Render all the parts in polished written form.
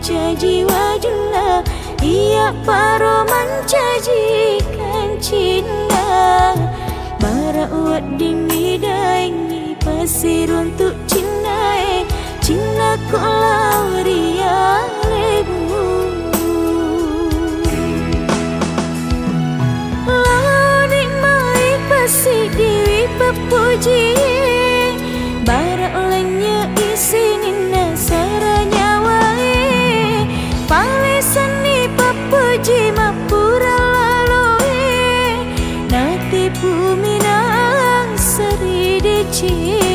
jiwa juna, ia paro mencajikan cinta. Bara uat dini daingi pasir untuk cinta, cinta ko lauria lebu. Launi mai pasi diwi pepuji, bara olehnya isi nina saranya wae. Palisani pepuji mapura lalu, nati bumi nang seri dicingi.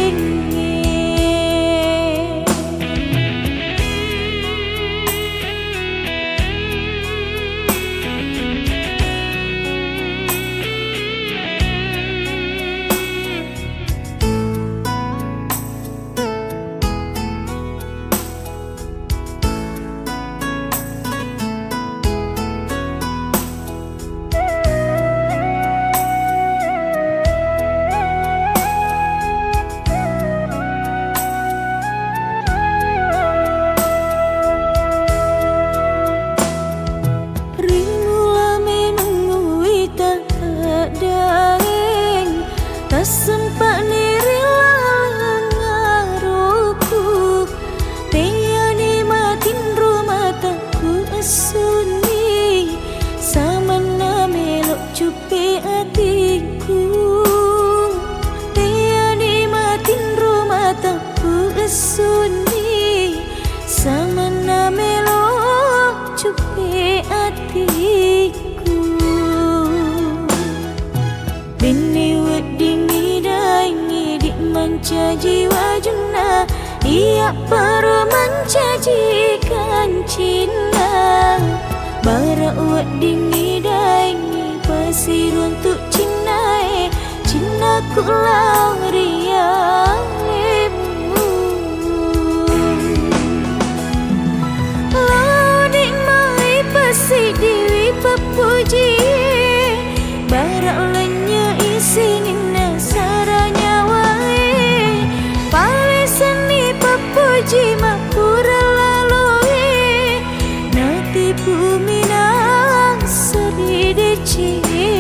Sempat nirilang ngaruku, tiada matin rumah takku asuni, sama melok cupi hatiku. Tiada matin rumah takku asuni, sama melok cupi hatiku. Bini wedding manca jiwa juna, ia paro mencajikan cinta. Bara uat dini daingi pasir untuk cinta, cinta ku lauria lebu. Launi mai pasi diwi pepuji, bara olehnya isi nina saranya puji mapura lalu, nati bumi nang seri dicingi.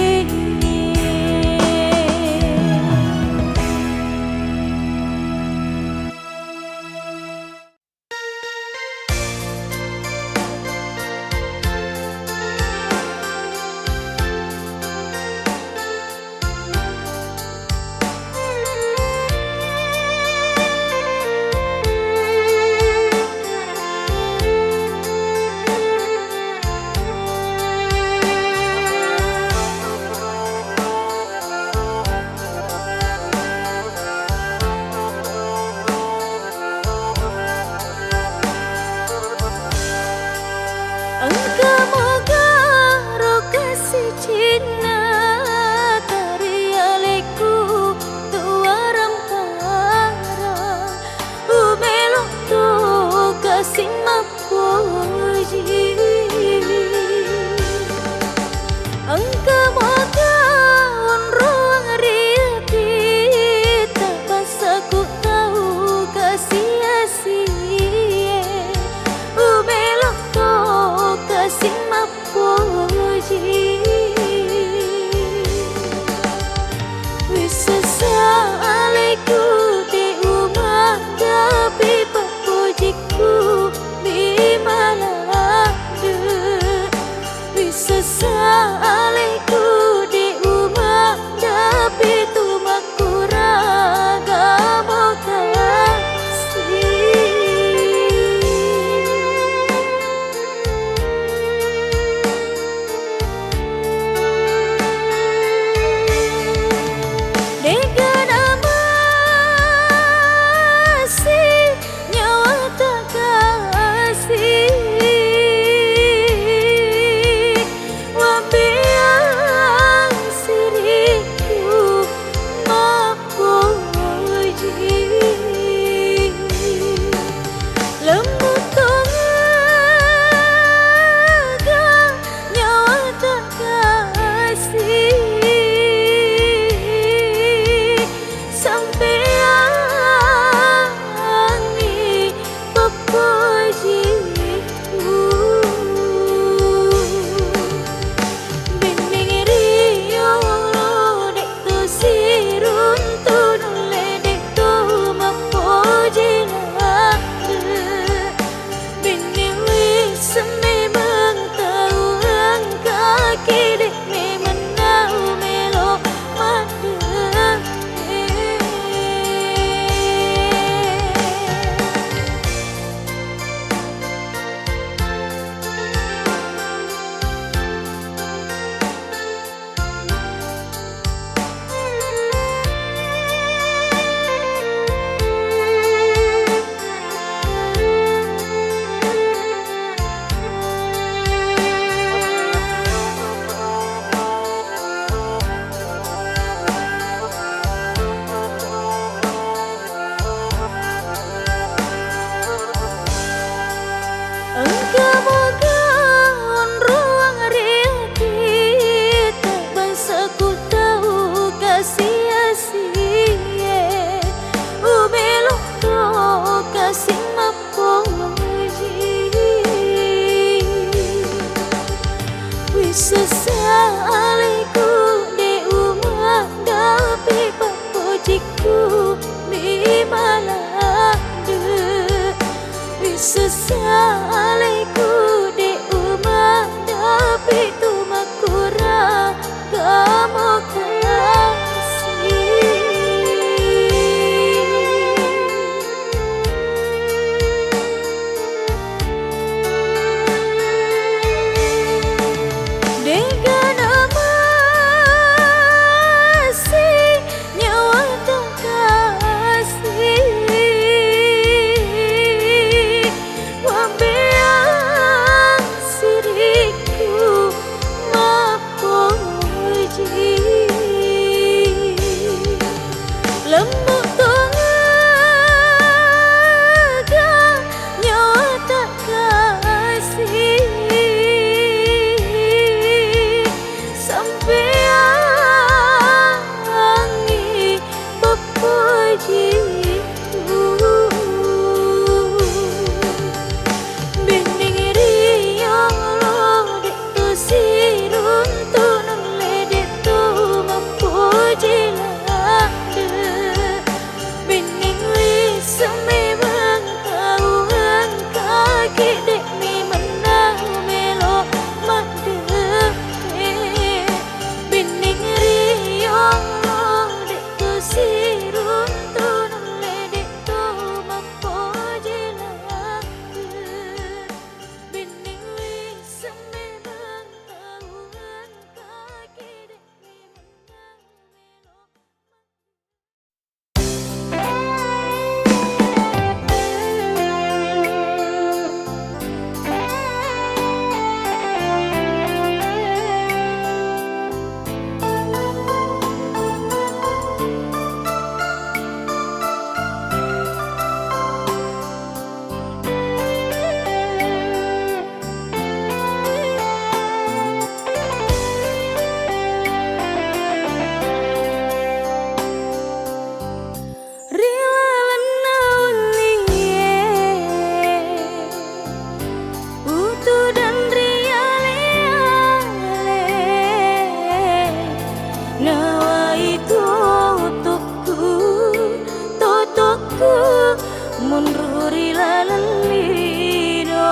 munruri lalalido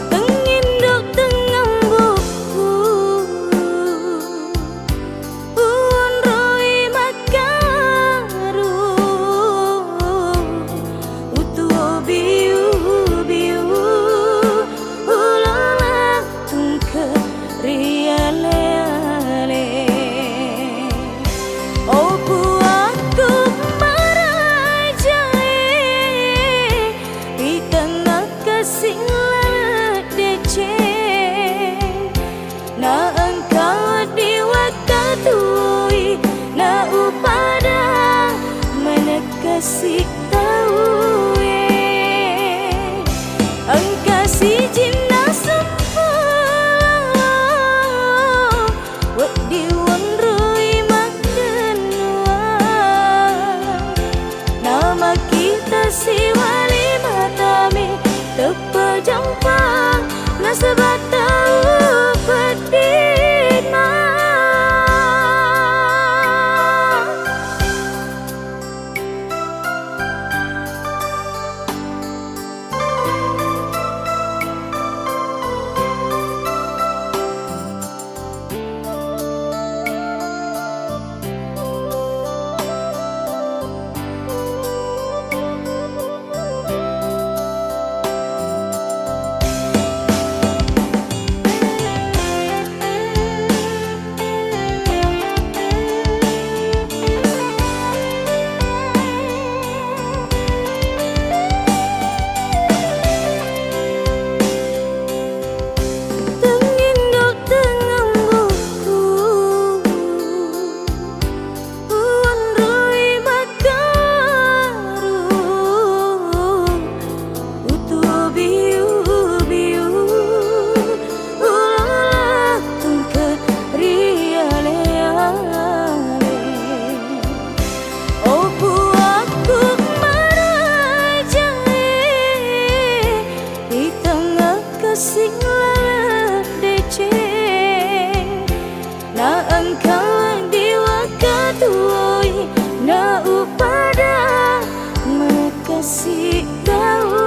tengindok tengah buku unroi makaru utuo biu biu ulala tungke riale ale oh buatku na engkau diwakatui na upada menekasih tahu engkasih jina sempurna wak diwanrui makenua nama kita si wali matami terpejampang na sebab tahu pedina na engkau diwakatui na upada menekasih tahu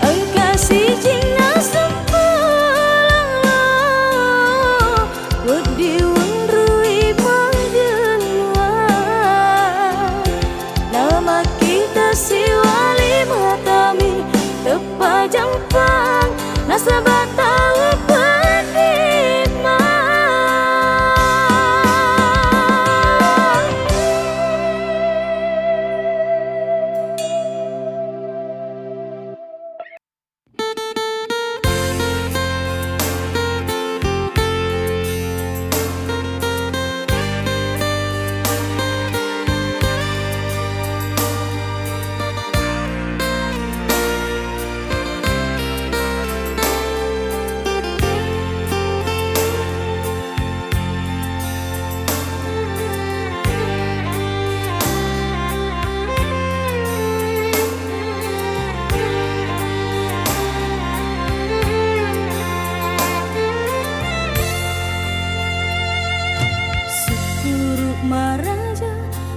engkasih jina sempurna wak diwanrui magenua nama kita si wali matami terpajampang na sebab tahu pedima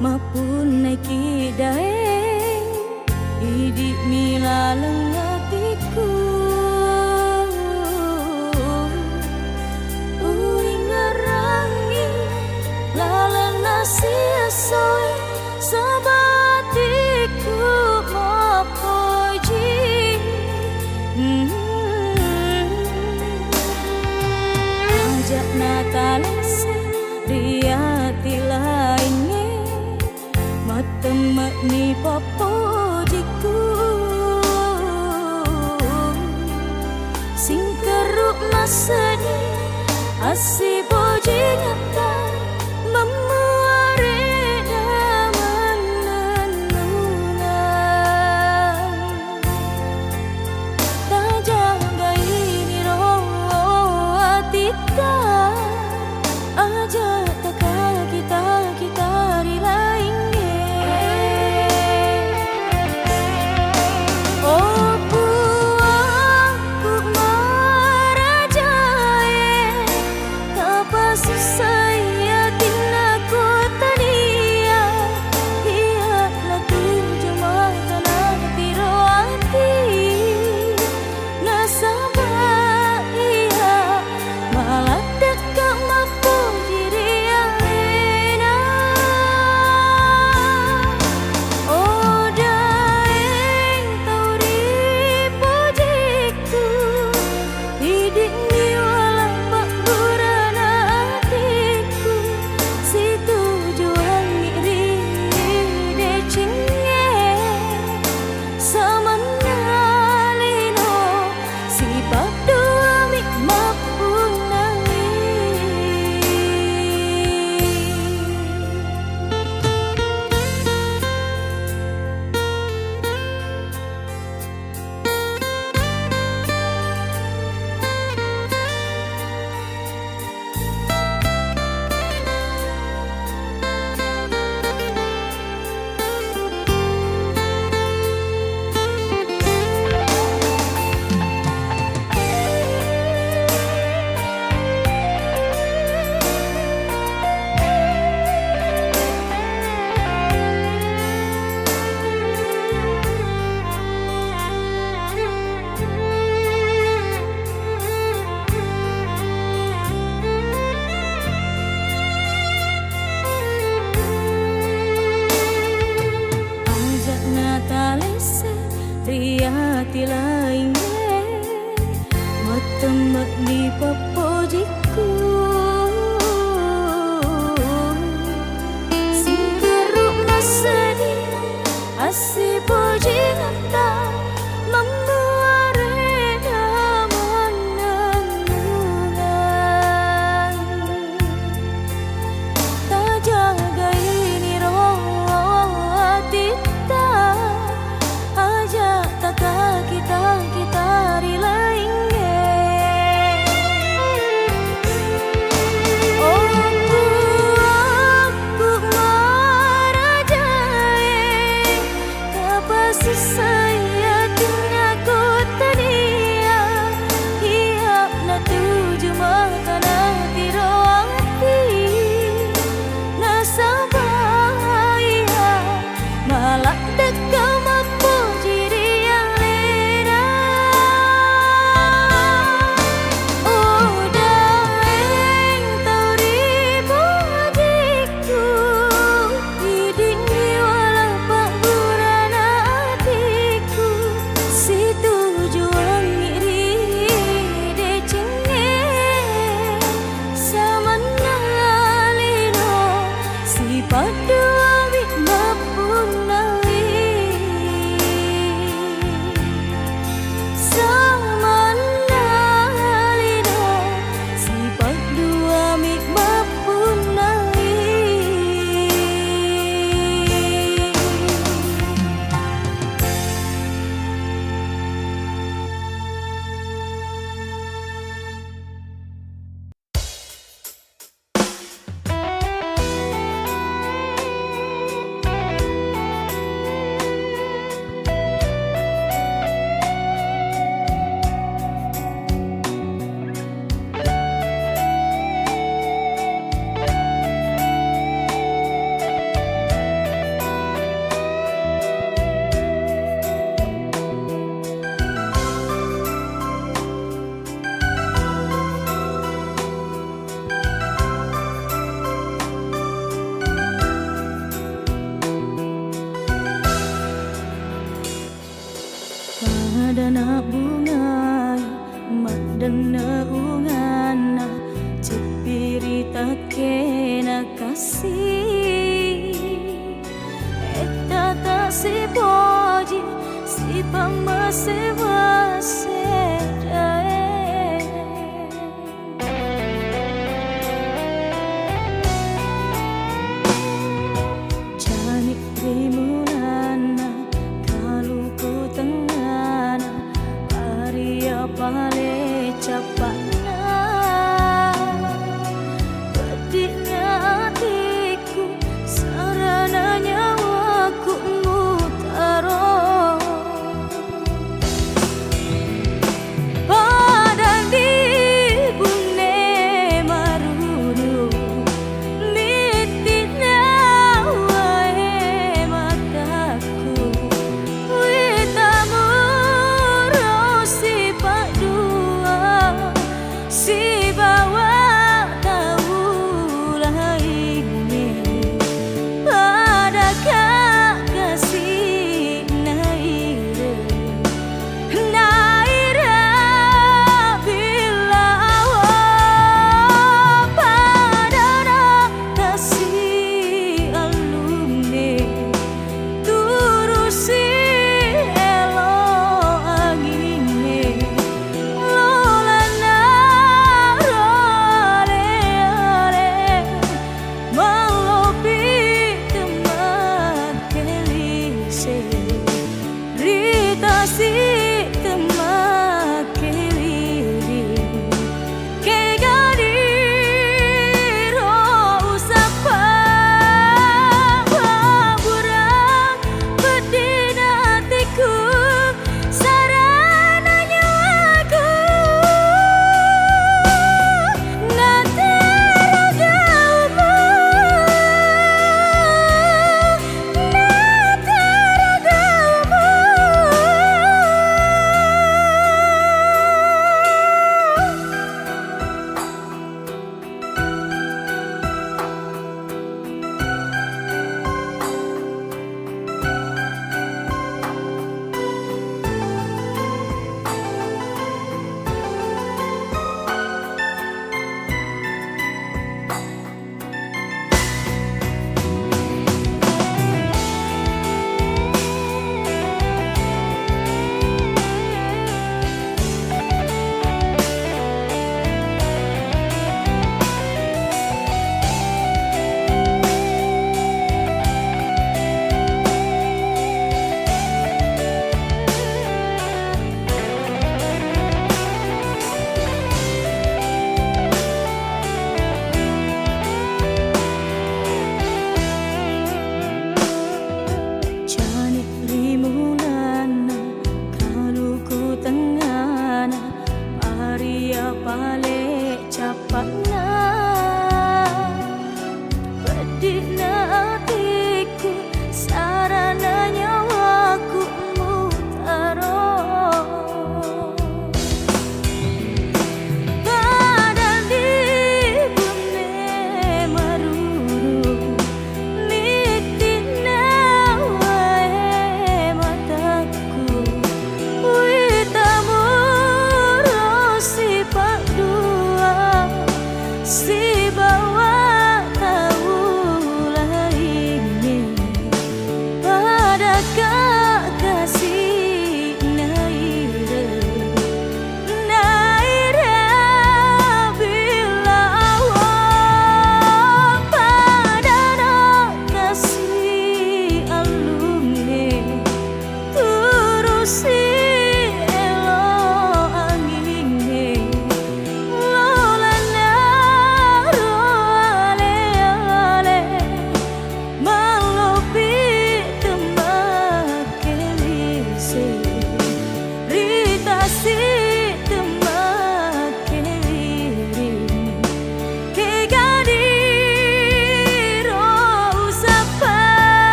mapun naiki dae idi milaleng hatiku uing ngarangi lalang nasi asoy sabatiku mapoji ajak natalese riati lainnya matemak ni papojiku sing keruk masani asi boji nyata memuare daman nenungan tajaga ini roh atika aja takal kita rilaing hati lain bertemu di pepojiku. Singkeruk nasadi asih puji ngata membuat reda menenungan. Tak jaga ini roh tita ajak tak kita rilaing. Saya tengah kota dia hiap na tuju makanan tiroati nasabaya malah dekat mampu jiri yang lena. Oh daeng tau ribu hatiku hidingnya walau pak burana hatiku si tujuan ngiri de cenge sama nalino si padu abik mapunawi sama nalino si padu abik mapunawi. Madana bunga madana ungana cepirita kena kasih eta tak si boji si pamasewa sedae janik primulana kalau ku tengana Maria pale capana pedihnya hatiku sarana nyawaku mutaro.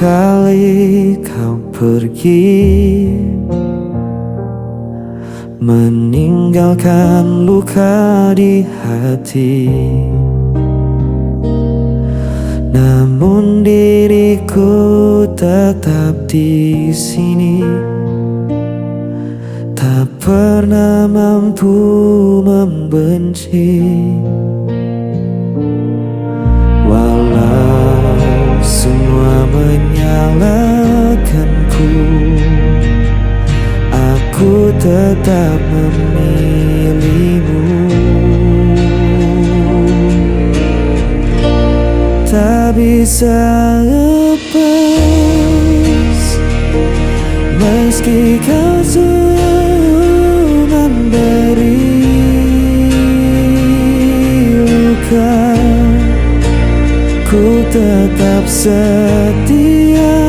kali kau pergi, meninggalkan luka di hati. Namun diriku tetap di sini, tak pernah mampu membenci. Walau semua menyalahkanku, aku tetap memilihmu. Tak bisa lepas meski kau selalu memberi luka. Ku tetap setia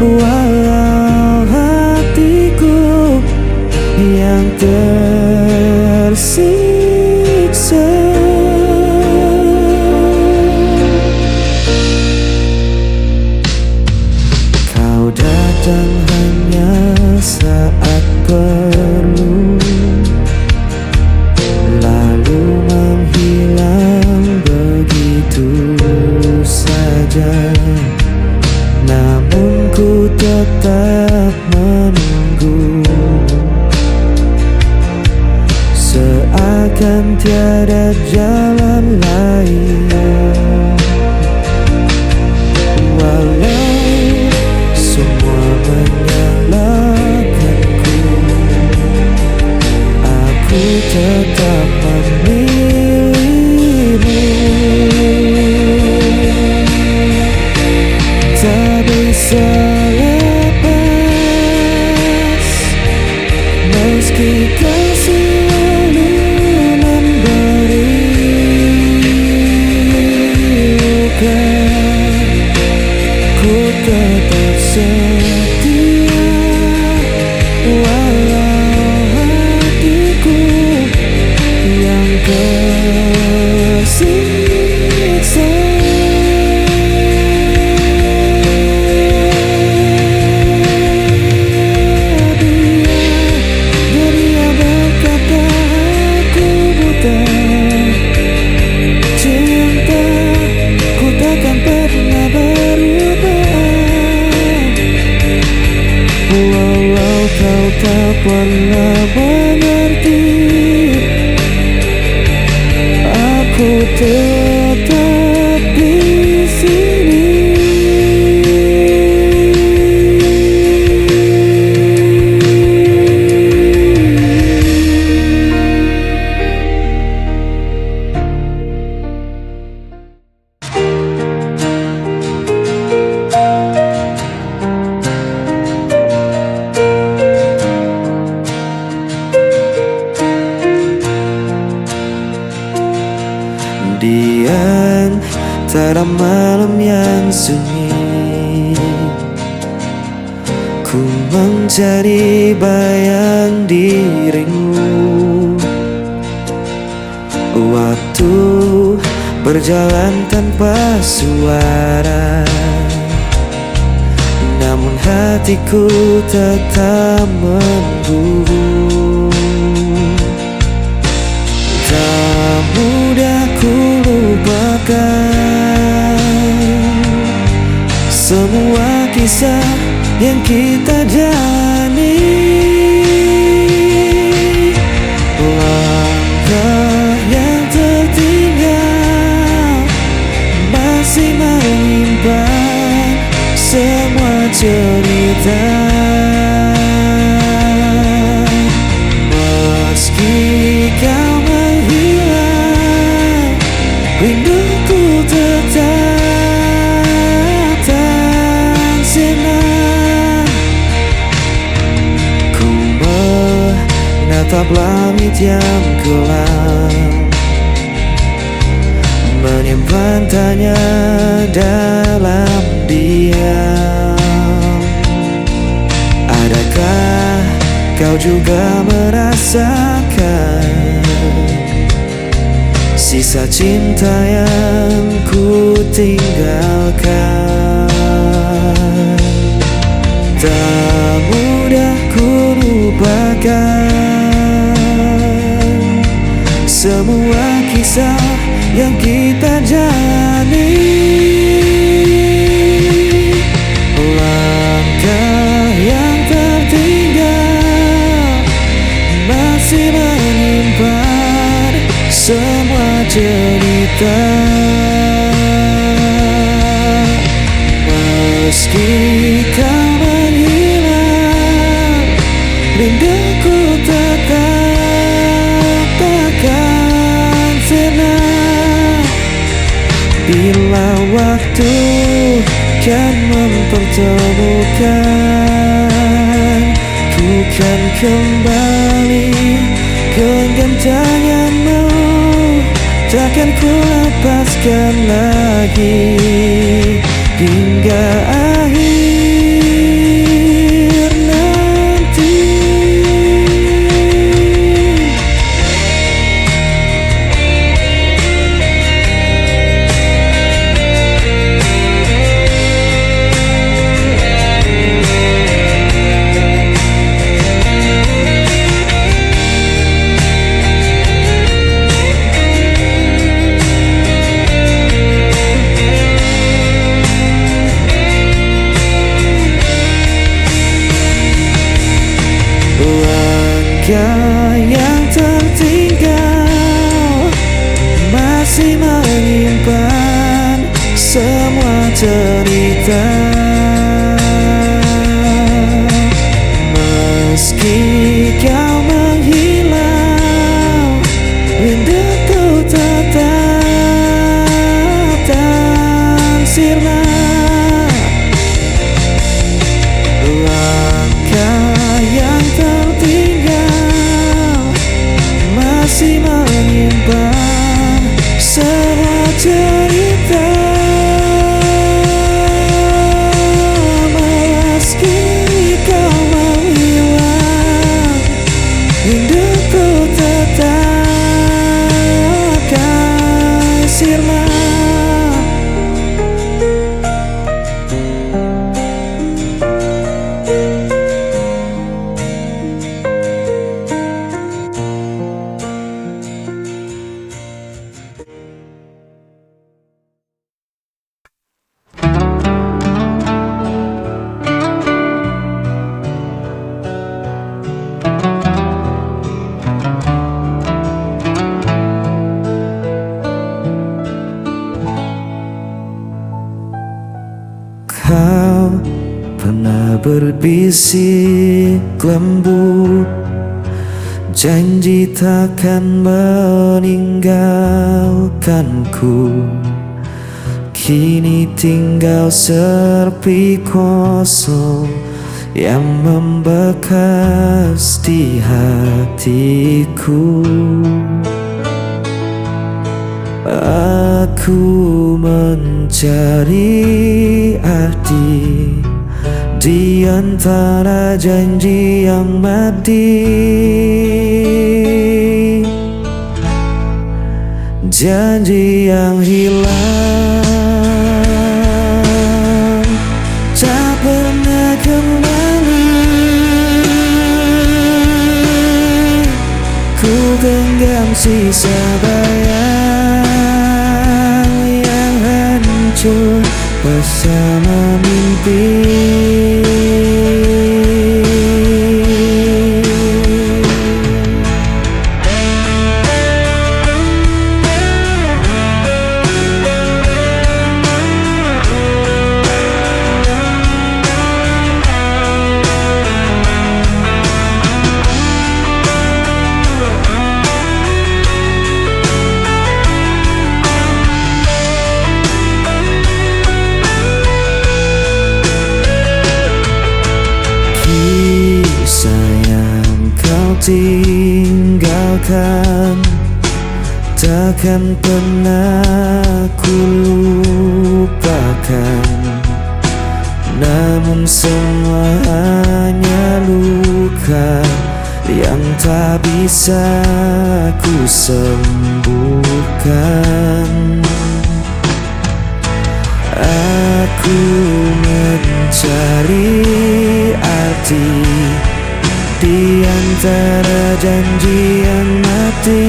walau hatiku yang tersiksa. Kau datang hanya saat perlu, lalu menghilang begitu saja. Namun ku tetap menunggu, seakan tiada jalan lain. Walau semua menyalahkanku, aku tetap memilihmu. Tak bisa lepas meski kau selalu memberi luka. Ku tetap setia walau hatiku yang tersiksa. Dia berkata aku buta, cinta ku takkan pernah berubah. Walau kau tak pernah mengerti, aku tetap di sini. Di antara malam yang sunyi, ku mencari bayang dirimu. Waktu berjalan tanpa suara, namun hatiku tetap memburu. Tak mudah ku lupakan semua kisah yang kita jalani. Langkah yang tertinggal masih menyimpan semua cerita. Meski kau menghilang, rinduku tetap tak senang. Ku menatap langit yang kelam, menyimpan tanya dalam diam. Adakah kau juga merasakan sisa cinta yang ku tinggalkan? Tak mudah ku lupakan semua kisah yang kita jalani. Langkah yang tertinggal masih menyimpan semua cerita. Meski kau menghilang, rinduku tetap takkan sirna. Bila waktu kan mempertemukan, ku kan kembali genggam tanganmu. Takkan ku lepaskan lagi hingga akhir nanti. Langkah yang tertinggal masih menyimpan semua cerita. Meski kau menghilang, rinduku tetap tak sirna. Langkah yang tertinggal masih menyimpan semua cerita. Meski kau menghilang, rinduku tetap kan sirna. Kau pernah berbisik lembut, janji takkan meninggalkanku. Kini tinggal sepi kosong yang membekas di hatiku. Aku mencari arti di antara janji yang mati, janji yang hilang tak pernah kembali. Ku genggam sisa bayang yang hancur bersama mimpi. Tinggalkan takkan pernah ku lupakan, namun semua hanya luka yang tak bisa ku sembuhkan. Aku mencari arti di antara janji yang mati.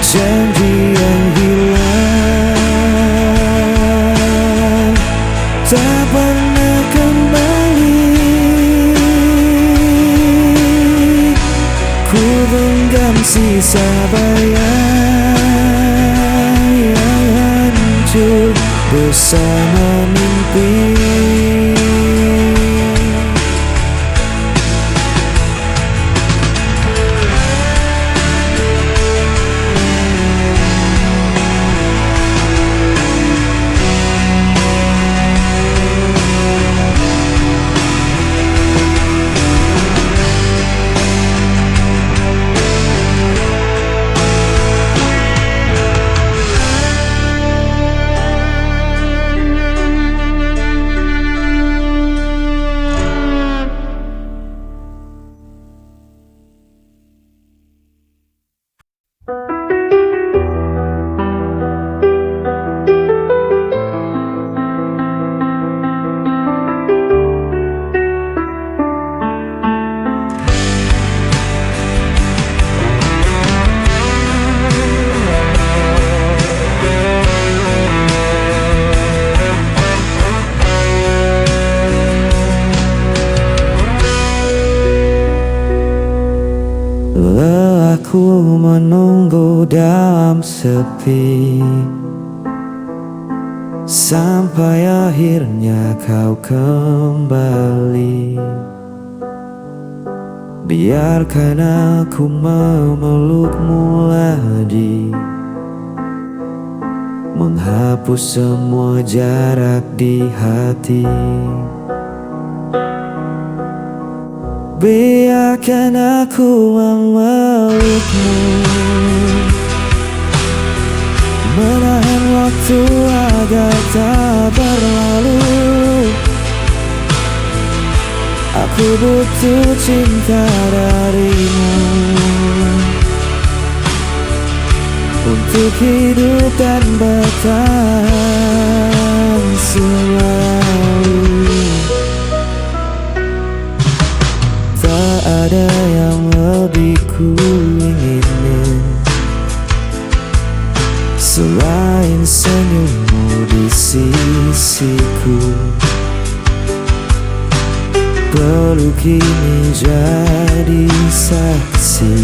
Janji yang hilang tak pernah kembali. Ku genggam sisa bayang yang hancur bersama mimpi. Lelahku menunggu dalam sepi sampai akhirnya kau kembali. Biarkan aku memelukmu lagi, menghapus semua jarak di hati. Biarkan aku memelukmu, menahan waktu agar tak berlalu. Aku butuh cinta darimu untuk hidup dan bertahan selalu. Tak ada yang lebih ku inginin selain senyummu di sisiku. Peluk ini jadi saksi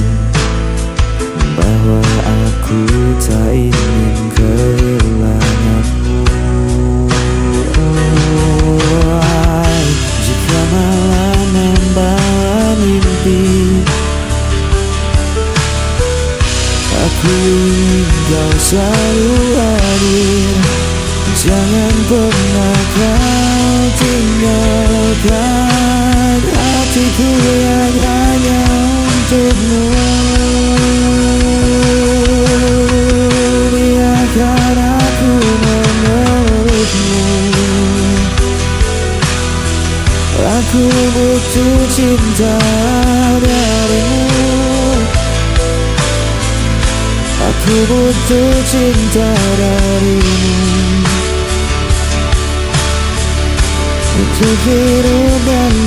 bahwa aku tak ingin kehilanganmu. Jika malam membawa mimpi, aku ingin kau selalu hadir. Jangan pernah kau tinggalkan hatiku yang hanya untukmu. Biarkan aku memelukmu, aku butuh cinta darimu. Aku butuh cinta darimu untuk hidup dan